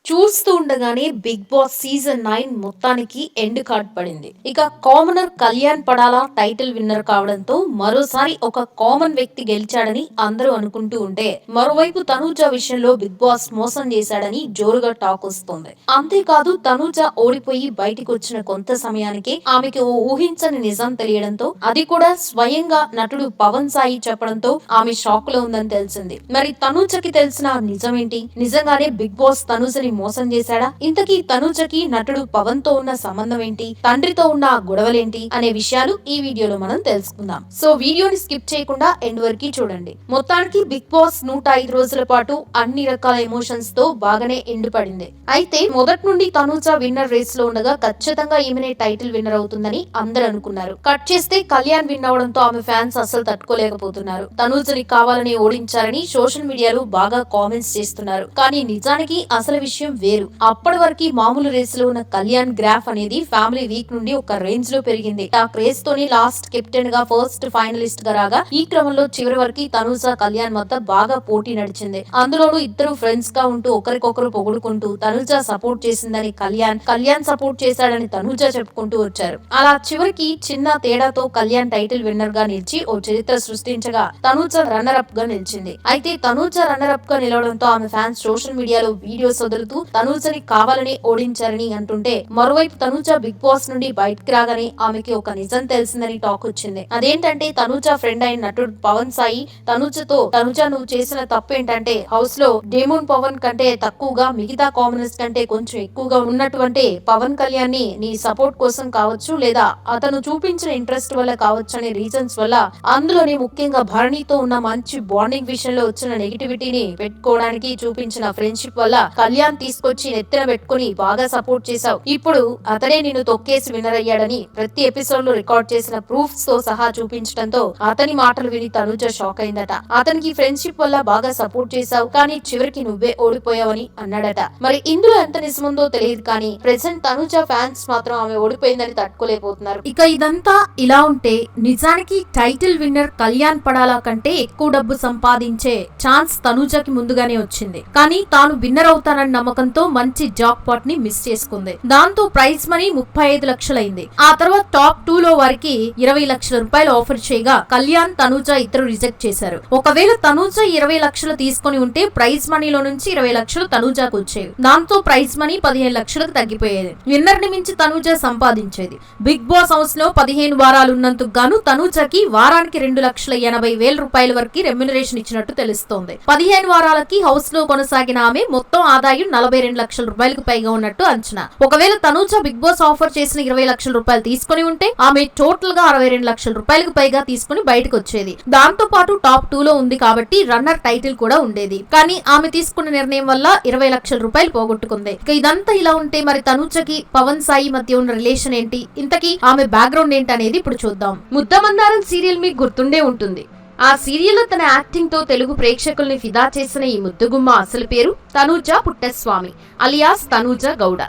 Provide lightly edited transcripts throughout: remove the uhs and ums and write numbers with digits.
చూస్తూ ఉండగానే big boss season 9 మొత్తానికి ఎండ్ కార్డ్ పడింది. ఇక కామనర్ కళ్యాణ్ పడాలా టైటిల్ విన్నర్ కావడంతో మరోసారి ఒక కామన్ వ్యక్తి గెలిచాడని అందరూ అనుకుంటూ ఉంటే, మరోవైపు తనూజ విషయంలో బిగ్ బాస్ మోసం చేశాడని జోరుగా టాక్ వస్తోంది. అంతేకాదు తనూజ ఓడిపోయి బయటికి వచ్చిన కొంత సమయానికి ఆమెకి ఓ ఊహించని నిజం తెలియడంతో, అది కూడా స్వయంగా నటుడు పవన్ సాయి చెప్పడంతో ఆమె షాక్ లో ఉందని తెలిసింది. మరి తనూజకి తెలిసిన నిజమేంటి? నిజంగానే బిగ్ బాస్ తనూజని మోసం చేశాడా? ఇంతకీ తనూజకి నటుడు పవన్ తో ఉన్న సంబంధం ఏంటి? తండ్రితో ఉన్న గొడవలేంటి అనే విషయాలు ఈ వీడియోలో మనం తెలుసుకుందాం. సో వీడియోని స్కిప్ చేయకుండా ఎండ్ వరకు చూడండి. మొత్తానికి బిగ్ బాస్ 105 రోజుల పాటు అన్ని రకాల ఎమోషన్స్ తో బాగానే ఎండ్ పడింది. అయితే మొదటి నుండి తనూజ విన్నర్ రేస్ లో ఉండగా ఖచ్చితంగా ఈమెనే టైటిల్ విన్నర్ అవుతుందని అందరూ అనుకున్నారు. కట్ చేస్తే కళ్యాణ్ విన్ అవడంతో ఆమె ఫ్యాన్స్ అస్సలు తట్టుకోలేకపోతున్నారు. తనూజని కావాలని ఓడించారని సోషల్ మీడియాలో బాగా కామెంట్స్ చేస్తున్నారు. కానీ నిజానికి అసలు విషయం వేరు. అప్పటి వరకు మామూలు రేసులో ఉన్న కళ్యాణ్ గ్రాఫ్ అనేది ఫ్యామిలీ వీక్ నుండి ఒక రేంజ్ లో పెరిగింది. ఆ రేస్ తోని లాస్ట్ కెప్టెన్ గా ఫస్ట్ ఫైనలిస్ట్ గా రాగా, ఈ క్రమంలో చివరి వరకు తనూజ కళ్యాణ్ మధ్య బాగా పోటీ నడిచింది. అందులోనూ ఇద్దరు ఫ్రెండ్స్ గా ఉంటూ ఒకరికొకరు పొగుడుకుంటూ తనూజ సపోర్ట్ చేసిందని కళ్యాణ్ సపోర్ట్ చేశాడని తనూజ చెప్పుకుంటూ వచ్చారు. అలా చివరికి చిన్న తేడాతో కళ్యాణ్ టైటిల్ విన్నర్ గా నిలిచి ఓ చరిత్ర సృష్టించగా తనూజ రన్నర్ అప్ గా నిలిచింది. అయితే తనూజ రన్నర్ అప్ గా నిలవడంతో ఆమె ఫ్యాన్స్ సోషల్ మీడియాలో వీడియోస్ వదులుతూ తనూజని కావాలని ఓడించారని అంటుంటే, మరోవైపు తనూజ బిగ్ బాస్ నుండి బయటకు రాగానే ఆమెకి ఒక నిజం తెలిసిందని టాక్ వచ్చింది. అదేంటంటే తనూజ ఫ్రెండ్ అయిన నటుడు పవన్ సాయి తనూజ నువ్వు చేసిన తప్పు ఏంటంటే హౌస్ లో డేమోన్ పవన్ కంటే తక్కువగా మిగతా కామనర్స్ కంటే కొంచెం ఎక్కువగా ఉన్నటువంటి పవన్ కళ్యాణ్ ని నీ సపోర్ట్ కోసం కావచ్చు, లేదా అతను చూపించిన ఇంట్రెస్ట్ వల్ల కావచ్చు అనే రీజన్స్ వల్ల, అందులోనే ముఖ్యంగా భరణితో ఉన్న మంచి బాండింగ్ విషయంలో వచ్చిన నెగిటివిటీని పెట్టుకోవడానికి చూపించిన ఫ్రెండ్షిప్ వల్ల కళ్యాణ్ తీసుకొచ్చి నెత్తిన పెట్టుకుని బాగా సపోర్ట్ చేశావు. ఇప్పుడు అతనే నిన్ను తొక్కేసి విన్నర్ అయ్యాడని ప్రతి ఎపిసోడ్ లో రికార్డ్ చేసిన ప్రూఫ్స్ తో సహా చూపించడంతో అతని మాటలు విని తనూజ షాక్ అయిందట. అతనికి ఫ్రెండ్షిప్ వల్ల బాగా సపోర్ట్ చేశావు, కానీ చివరికి నువ్వే ఓడిపోయావని అన్నాడట. మరి ఇందులో ఎంత నిజముందో తెలియదు, కానీ ప్రెసెంట్ తనూజ ఫ్యాన్స్ మాత్రం ఆమె ఓడిపోయిందని తట్టుకోలేకపోతున్నారు. ఇక ఇదంతా ఇలా ఉంటే, నిజానికి టైటిల్ విన్నర్ కళ్యాణ్ పడాలా కంటే ఎక్కువ డబ్బు సంపాదించే ఛాన్స్ తనూజకి ముందుగానే వచ్చింది. కానీ తాను విన్నర్ అవుతానన్న నమ్మకంతో మంచి జాక్ పాట్ ని మిస్ చేసుకుంది. దాంతో ప్రైజ్ మనీ 35 లక్షలైంది. ఆ తర్వాత టాప్ 2 లో వారికి 20 లక్షల రూపాయలు ఆఫర్ చేయగా కళ్యాణ్, తనూజ ఇద్దరు రిజెక్ట్ చేశారు. ఒకవేళ తనూజ 20 లక్షలు తీసుకుని ఉంటే ప్రైజ్ మనీలో నుంచి 20 లక్షలు తనూజకు వచ్చేవి. దాంతో ప్రైజ్ మనీ 15 లక్షలకు తగ్గిపోయేది. విన్నర్ ని మించి తనూజ సంపాదించేది. బిగ్ బాస్ హౌస్ లో 15 వారాలు ఉన్నందుకు గాను తనూజకి వారానికి 2,80,000 రూపాయల వరకు రెమ్యునరేషన్ ఇచ్చినట్టు తెలుస్తోంది. 15 వారాలకి హౌస్ లో కొనసాగిన ఆమె మొత్తం ఆదాయం 42 లక్షల రూపాయలకు పైగా ఉన్నట్టు అంచనా. ఒకవేళ తనూజ బిగ్ బాస్ ఆఫర్ చేసిన 20 లక్షల రూపాయలు తీసుకుని ఉంటే ఆమె టోటల్ గా 62 లక్షల రూపాయలకు పైగా తీసుకుని బయటకు వచ్చేది. దాంతో పాటు టాప్ 2 లో ఉంది కాబట్టి రన్నర్ టైటిల్ కూడా ఉండేది. కానీ ఆమె తీసుకున్న నిర్ణయం వల్ల 20 లక్షల రూపాయలు పోగొట్టుకుంది. ఇక ఇదంతా ఇలా ఉంటే, మరి తనూజకి పవన్ సాయి మధ్య ఉన్న రిలేషన్ ఏంటి, ఇంతకీ ఆమె బ్యాక్గ్రౌండ్ ఏంటి అనేది ఇప్పుడు చూద్దాం. ముద్దమందారం సీరియల్ మీకు గుర్తుండే ఉంటుంది. ఆ సీరియల్లో తన యాక్టింగ్ తో తెలుగు ప్రేక్షకుల్ని ఫిదా చేసిన ఈ ముద్దుగుమ్మ అసలు పేరు తనూజ పుట్టస్వామి అలియాస్ తనూజ గౌడ.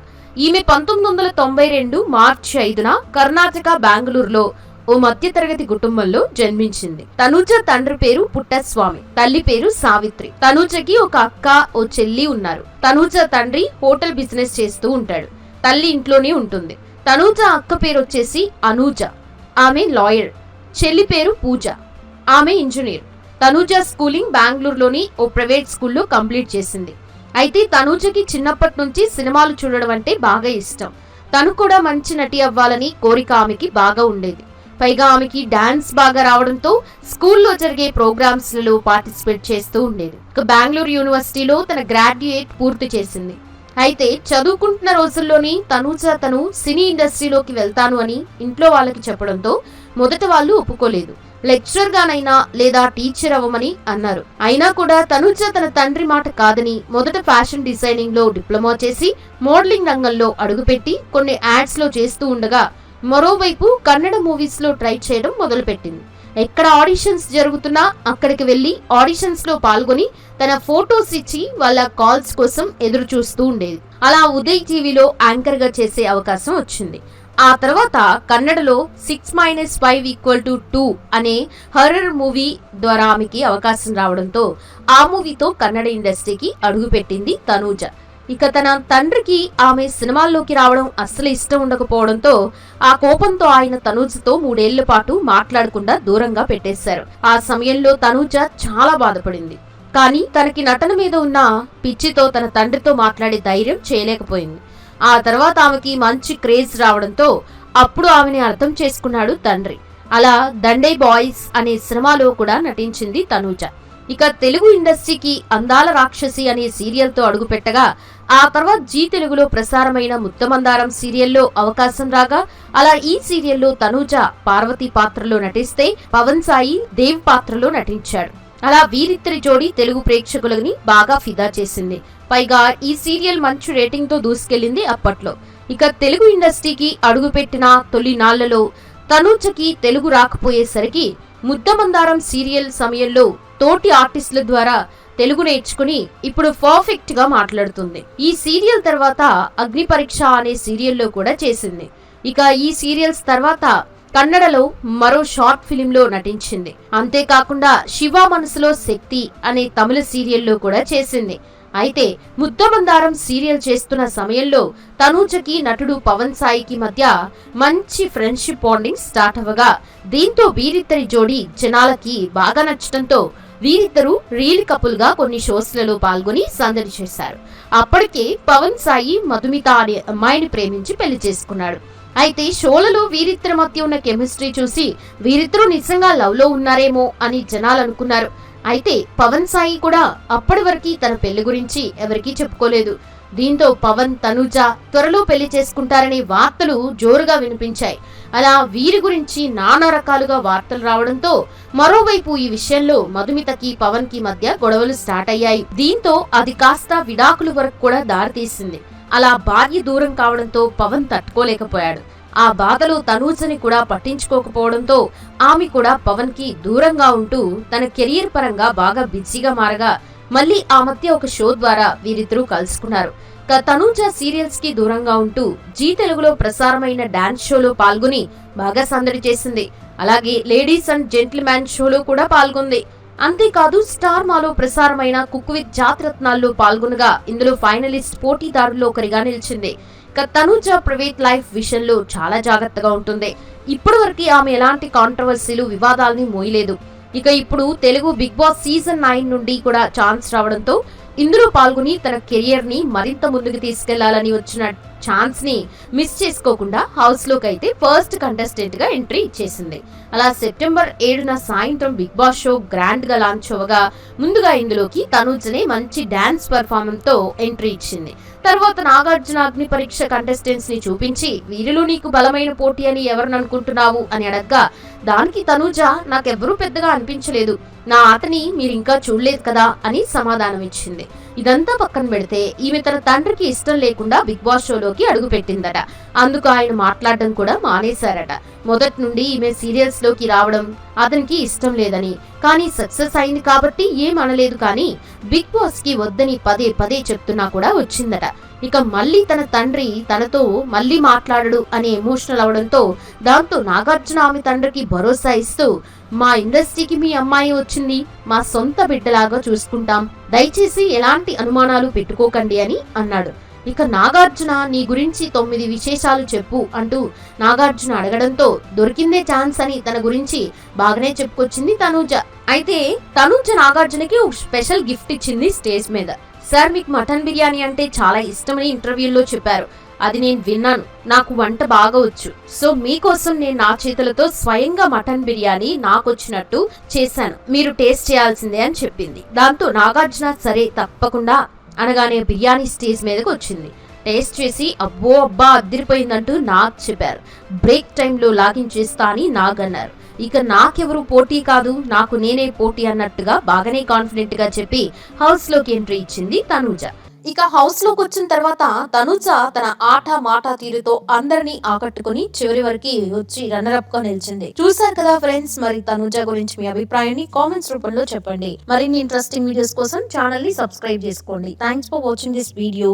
ఈమె 1992 మార్చి 5న కర్ణాటక బెంగళూరులో ఓ మధ్యతరగతి కుటుంబంలో జన్మించింది. తనూజ తండ్రి పేరు పుట్టస్వామి, తల్లి పేరు సావిత్రి. తనూజకి ఒక అక్క, ఓ చెల్లి ఉన్నారు. తనూజ తండ్రి హోటల్ బిజినెస్ చేస్తూ ఉంటాడు. తల్లి ఇంట్లోనే ఉంటుంది. తనూజ అక్క పేరు వచ్చేసి అనూజ, ఆమె లాయర్. చెల్లి పేరు పూజ, ఆమె ఇంజనీర్. తనూజ స్కూలింగ్ బెంగళూరులోని ఓ ప్రైవేట్ స్కూల్లో కంప్లీట్ చేసింది. అయితే తనూజకి చిన్నప్పటి నుంచి సినిమాలు చూడడం అంటే బాగా ఇష్టం. తను కూడా మంచి నటి అవ్వాలని కోరిక ఆమెకి బాగా ఉండేది. పైగా ఆమెకి డాన్స్ బాగా రావడంతో స్కూల్లో జరిగే ప్రోగ్రామ్స్ లలో పార్టిసిపేట్ చేస్తూ ఉండేది. బెంగళూరు యూనివర్సిటీలో తన గ్రాడ్యుయేట్ పూర్తి చేసింది. అయితే చదువుకుంటున్న రోజుల్లోని తను సినీ ఇండస్ట్రీలోకి వెళ్తాను అని ఇంట్లో వాళ్ళకి చెప్పడంతో మొదట వాళ్ళు ఒప్పుకోలేదు. లెక్చరర్ గానైనా లేదా టీచర్ అవ్వమని అన్నారు. అయినా కూడా తనూజ తన తండ్రి మాట కాదని మొదట ఫ్యాషన్ డిజైనింగ్ లో డిప్లొమా చేసి మోడలింగ్ రంగంలో అడుగుపెట్టి కొన్ని యాడ్స్ లో చేస్తూ ఉండగా, మరోవైపు కన్నడ మూవీస్ లో ట్రై చేయడం మొదలుపెట్టింది. ఎక్కడ ఆడిషన్స్ జరుగుతున్నా అక్కడికి వెళ్లి ఆడిషన్స్ లో పాల్గొని తన ఫోటోస్ ఇచ్చి వాళ్ళ కాల్స్ కోసం ఎదురు చూస్తూ ఉండేది. అలా ఉదయ్ టీవీలో యాంకర్ గా చేసే అవకాశం వచ్చింది. ఆ తర్వాత కన్నడలో 6-5 = 2 అనే హర్రర్ మూవీ ద్వారా ఆమెకి అవకాశం రావడంతో ఆ మూవీతో కన్నడ ఇండస్ట్రీకి అడుగుపెట్టింది తనూజ. ఇక తన తండ్రికి ఆమె సినిమాల్లోకి రావడం అస్సలు ఇష్టం ఉండకపోవడంతో ఆ కోపంతో ఆయన తనూజతో 3 ఏళ్ల పాటు మాట్లాడకుండా దూరంగా పెట్టేశారు. ఆ సమయంలో తనూజ చాలా బాధపడింది. కానీ తనకి నటన మీద ఉన్న పిచ్చితో తన తండ్రితో మాట్లాడే ధైర్యం చేయలేకపోయింది. ఆ తర్వాత ఆమెకి మంచి క్రేజ్ రావడంతో అప్పుడు ఆమెని అర్థం చేసుకున్నాడు తండ్రి. అలా దండే బాయ్స్ అనే సినిమాలో కూడా నటించింది తనూజ. ఇక తెలుగు ఇండస్ట్రీకి అందాల రాక్షసి అనే సీరియల్ తో అడుగుపెట్టగా ఆ తర్వాత జీ తెలుగులో ప్రసారమైన ముత్తమందారం సీరియల్లో అవకాశం రాగా అలా ఈ సీరియల్లో తనూజ పార్వతి పాత్రలో నటిస్తే పవన్ సాయి దేవ్ పాత్రలో నటించాడు. అలా వీరిద్దరి జోడీ తెలుగు ప్రేక్షకులని బాగా ఫిదా చేసింది. పైగా ఈ సీరియల్ మంచి రేటింగ్ తో దూసుకెళ్లింది అప్పట్లో. ఇక తెలుగు ఇండస్ట్రీకి అడుగుపెట్టిన తొలి నాళ్లలో తనూజకి తెలుగు రాకపోయేసరికి ముద్దమందారం సీరియల్ సమయంలో తోటి ఆర్టిస్టుల ద్వారా తెలుగు నేర్చుకుని ఇప్పుడు పర్ఫెక్ట్ గా మాట్లాడుతుంది. ఈ సీరియల్ తర్వాత అగ్ని పరీక్ష అనే సీరియల్లో కూడా చేసింది. ఇక ఈ సీరియల్స్ తర్వాత కన్నడలో మరో షార్ట్ ఫిలిం లో నటించింది. అంతేకాకుండా శివ మనసులో శక్తి అనే తమిళ సీరియల్లో కూడా చేసింది. అయితే ముద్దమందారం సీరియల్ చేస్తున్న సమయంలో తనూజకి నటుడు పవన్ సాయికి మధ్య మంచి ఫ్రెండ్షిప్ బాండింగ్ స్టార్ట్ అవ్వగా దీంతో వీరిద్దరి జోడీ జనాలకి బాగా నచ్చడంతో వీరిద్దరూ రీల్ కపుల్ గా కొన్ని షోస్లలో పాల్గొని సందడి చేశారు. అప్పటికే పవన్ సాయి మధుమిత అనే అమ్మాయిని ప్రేమించి పెళ్లి చేసుకున్నాడు. అయితే షోలలో వీరిద్దరి మధ్య ఉన్న కెమిస్ట్రీ చూసి వీరిద్దరూ నిజంగా లవ్ లో ఉన్నారేమో అని జనాలు అనుకున్నారు. అయితే పవన్ సాయి కూడా అప్పటి వరకు తన పెళ్లి గురించి ఎవరికీ చెప్పుకోలేదు. దీంతో పవన్ తనూజ త్వరలో పెళ్లి చేసుకుంటారనే వార్తలు జోరుగా వినిపించాయి. అలా వీరి గురించి నానా రకాలుగా వార్తలు రావడంతో మరోవైపు ఈ విషయంలో మధుమితకి పవన్ కి మధ్య గొడవలు స్టార్ట్ అయ్యాయి. దీంతో అది కాస్త విడాకుల వరకు కూడా దారితీసింది. అలా భార్య దూరం కావడంతో పవన్ తట్టుకోలేకపోయాడు. ఆ బాధలో తనూజని కూడా పట్టించుకోకపోవడంతో ఆమె కూడా పవన్ కి దూరంగా ఉంటూ తన కెరియర్ పరంగా బాగా బిజీగా మారగా మళ్ళీ ఆ మధ్య ఒక షో ద్వారా వీరిద్దరూ కలుసుకున్నారు. తనూజ సీరియల్స్ కి దూరంగా ఉంటూ జీ తెలుగులో ప్రసారమైన డాన్స్ షోలో పాల్గొని బాగా సందడి చేసింది. అలాగే లేడీస్ అండ్ జెంటిల్మెన్ షోలో కూడా పాల్గొంది. అంతేకాదు స్టార్ మాలో ప్రసారమైన కుక్ విత్ జాతిరత్నాల్లో పాల్గొనగా ఇందులో ఫైనలిస్ట్ పోటీదారుల్లో ఒకరిగా నిలిచింది. తనూజ ప్రైవేట్ లైఫ్ విషయంలో చాలా జాగ్రత్తగా ఉంటుంది. ఇప్పటి వరకు ఆమె ఎలాంటి కాంట్రవర్సీలు వివాదాలని మోయలేదు. ఇక ఇప్పుడు తెలుగు బిగ్ బాస్ సీజన్ 9 నుండి కూడా ఛాన్స్ రావడంతో ఇందులో పాల్గొని తన కెరియర్ ని మరింత ముందుకు తీసుకెళ్లాలని వచ్చిన ఛాన్స్ ని మిస్ చేసుకోకుండా హౌస్ లోకి అయితే ఫస్ట్ కంటెస్టెంట్ గా ఎంట్రీ ఇచ్చేసింది. అలా సెప్టెంబర్ 7న సాయంత్రం బిగ్ బాస్ షో గ్రాండ్ గా లాంచ్ అవ్వగా ముందుగా ఇందులోకి తనూజనే మంచి డాన్స్ పర్ఫార్మెన్స్ తో ఎంట్రీ ఇచ్చింది. తర్వాత నాగార్జున అగ్ని పరీక్ష కంటెస్టెంట్స్ ని చూపించి వీరిలో నీకు బలమైన పోటీ అని ఎవరిని అనుకుంటున్నావు అని అడగ్గా దానికి తనూజ నాకెవ్వరూ పెద్దగా అనిపించలేదు, నా ఆటని మీరింకా చూడలేదు కదా అని సమాధానం ఇచ్చింది. ఇదంతా పక్కన పెడితే ఈమె తన తండ్రికి ఇష్టం లేకుండా బిగ్ బాస్ షోలోకి అడుగు పెట్టిందట. అందుకు ఆయన మాట్లాడడం కూడా మానేశారట. మొదటి నుండి ఈమె సీరియల్స్ లోకి రావడం అతనికి ఇష్టం లేదని, కానీ సక్సెస్ అయింది కాబట్టి ఏమనలేదు, కానీ బిగ్ బాస్ కి వద్దని పదే పదే చెప్తున్నా కూడా వచ్చిందట. ఇక మళ్ళీ తన తండ్రి తనతో మళ్ళీ మాట్లాడడు అనే ఎమోషనల్ అవడంతో దాంతో నాగార్జున ఆమె తండ్రికి భరోసా ఇస్తూ మా ఇండస్ట్రీకి మీ అమ్మాయి వచ్చింది, మా సొంత బిడ్డలాగా చూసుకుంటాం, దయచేసి ఎలాంటి అనుమానాలు పెట్టుకోకండి అని అన్నాడు. ఇక నాగార్జున నీ గురించి 9 విశేషాలు చెప్పు అంటూ నాగార్జున అడగడంతో దొరికిందే ఛాన్స్ అని తన గురించి బాగానే చెప్పుకొచ్చింది తనూజ. అయితే తనూజ నాగార్జునకి ఒక స్పెషల్ గిఫ్ట్ ఇచ్చింది స్టేజ్ మీద. సార్ మీకు మటన్ బిర్యానీ అంటే చాలా ఇష్టమని ఇంటర్వ్యూల్లో చెప్పారు, అది నేను విన్నాను, నాకు వంట బాగా వచ్చు, సో మీకోసం నేను నా చేతులతో స్వయంగా మటన్ బిర్యానీ నాకొచ్చినట్టు చేశాను, మీరు టేస్ట్ చేయాల్సిందే అని చెప్పింది. దాంతో నాగార్జున సరే తప్పకుండా అనగానే బిర్యానీ స్టేజ్ మీదకి వచ్చింది. టేస్ట్ చేసి అబ్బో అబ్బా అద్దరిపోయిందంటూ నాగ్ చెప్పారు. బ్రేక్ టైంలో లాగిన్ చేస్తా అని నాగ్ అన్నారు. ఇక నాకెవరు పోటీ కాదు, నాకు నేనే పోటీ అన్నట్టుగా బాగానే కాన్ఫిడెంట్ గా చెప్పి హౌస్ లోకి ఎంట్రీ ఇచ్చింది తనూజ. ఇక హౌస్ లోకి వచ్చిన తర్వాత తనూజ తన ఆట మాట తీరుతో అందరినీ ఆకట్టుకుని చివరి వరకు వచ్చి రన్నర్ అప్ గా నిలిచింది. చూసారు కదా ఫ్రెండ్స్, మరి తనూజ గురించి మీ అభిప్రాయాన్ని కామెంట్స్ రూపంలో చెప్పండి. మరిన్ని ఇంట్రెస్టింగ్ వీడియోస్ కోసం ఛానల్ ని సబ్స్క్రైబ్ చేసుకోండి. Thanks for watching this video.